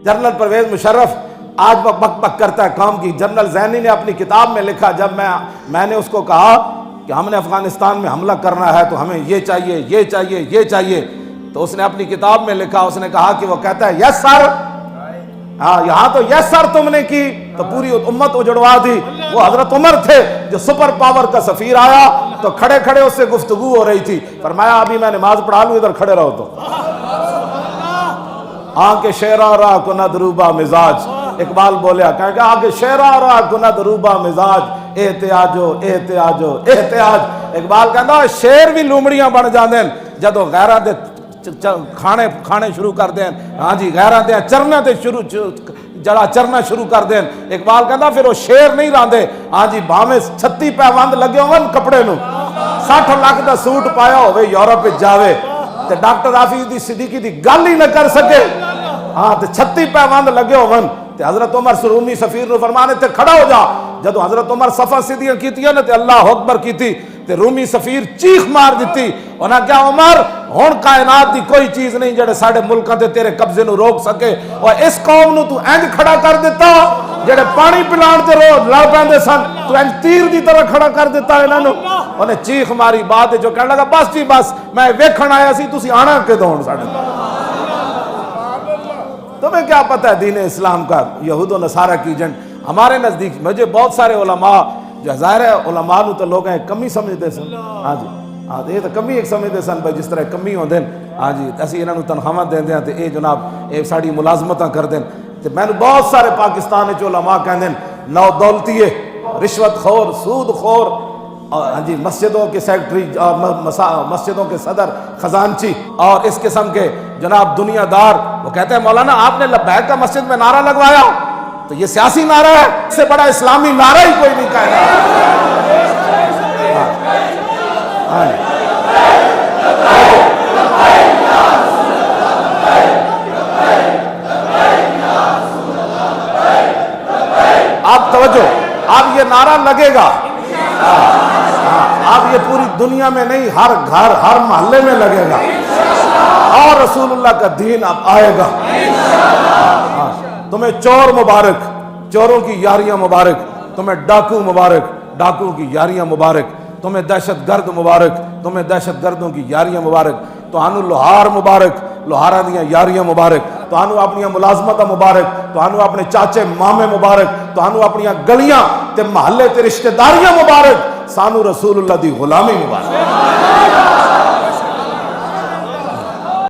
General Pervez Musharraf آج بک بک کرتا ہے قوم کی. جنرل زینی نے اپنی کتاب میں لکھا, جب میں نے اس کو کہا کہ ہم نے افغانستان میں حملہ کرنا ہے تو ہمیں یہ چاہیے یہ چاہیے یہ چاہیے, تو اس نے اپنی کتاب میں لکھا, اس نے کہا کہ وہ کہتا ہے یس سر, ہاں یہاں تو یس سر تم نے کی تو پوری امت اجڑوا دی. وہ حضرت عمر تھے جو سپر پاور کا سفیر آیا تو کھڑے کھڑے اس سے گفتگو ہو رہی تھی, فرمایا ابھی میں نماز پڑھا لوں, ادھر کھڑے رہو. تو آنکھ شیرا را کند روبا مزاج, اقبال بولیا کہ آنکھ شیرا را کند روبا مزاج, احتیاجو احتیاجو احتیاج. اقبال کہتا شیر بھی لومڑیاں بن جاندے جدو غیراں دے کھانے شروع کر دیں. ہاں جی, غیراں دے چرنا تے شروع جڑا چرنا شروع کر دیں. اقبال کہتا پھر وہ شیر نہیں راندے. ہاں جی, بھاویں 36 پیوند لگے ہون کپڑے نو, 60 لاکھ دا سوٹ پایا ہوئے یورپ جاوے تے ڈاکٹر حافظ دی صدیقی دی گل ہی نہ کر سکے. ہاں تے 36 پیوند لگے ہون تے حضرت عمر سرومی سفیر نو فرمانے تے کھڑا ہو جا. جدو حضرت عمر صفا سیدیاں کیتیاں نے تے اللہ اکبر کیتی تے رومی سفیر چیخ مار دیتی. انہاں کیا عمر ہن کائنات دی کوئی چیز نہیں جڑے ساڈے ملکاں تے تیرے قبضے نو روک سکے, اور اس قوم نو تو انج کھڑا کر دیتا جڑے پانی پلان تے لڑ پیندے سن, تو انج تیر دی طرح کھڑا کر دیتا انہاں نو. انہیں چیخ ماری, بعد جو کہنے لگا بس جی بس میں ویکھن آیا سی, تسی آنا کدوں ہن ساڈے. تمہیں کیا پتہ ہے دین اسلام کا یہود و نصارہ کی ایجنٹ. ہمارے نزدیک مجھے بہت سارے علماء جو ظاہر ہے علماء نو تو لوگ ہیں کمی سمجھتے سن. ہاں جی, ہاں یہ تو کمی ایک سمجھتے سن بھائی جس طرح کمی ہوندے. ہاں جی, اسی انہاں نو تنخواہ دیندے ہیں تے اے جناب اے ساڈی ملازمتاں کردے. تے میں بہت سارے پاکستان وچ علماء کہندے نو دولتیے, رشوت خور, سود خور, ہاں جی مسجدوں کے سیکٹری, مسجدوں کے صدر, خزانچی اور اس قسم کے جناب دنیا دار. وہ کہتے ہیں مولانا آپ نے لبیک کا مسجد میں نعرہ لگوایا تو یہ سیاسی نعرہ ہے, اس سے بڑا اسلامی نعرہ ہی کوئی نہیں کہے گا. آپ توجہ, آپ یہ نعرہ لگے گا, اب یہ پوری دنیا میں نہیں, ہر گھر ہر محلے میں لگے گا, اور رسول اللہ کا دین اب آئے گا. تمہیں چور مبارک, چوروں کی یاریاں مبارک. تمہیں ڈاکو مبارک, ڈاکو کی یاریاں مبارک. تمہیں دہشت گرد مبارک, تمہیں دہشت گردوں کی یاریاں مبارک. تو آنو لوہار مبارک, لوہاراں دیاں یاریاں مبارک. تو آنو اپنی ملازمتاں مبارک, تو آنو اپنے چاچے مامے مبارک, تو آنو اپنی گلیاں تے محلے تے رشتہ داریاں مبارک. سانو رسول اللہ دی غلامی مبارک.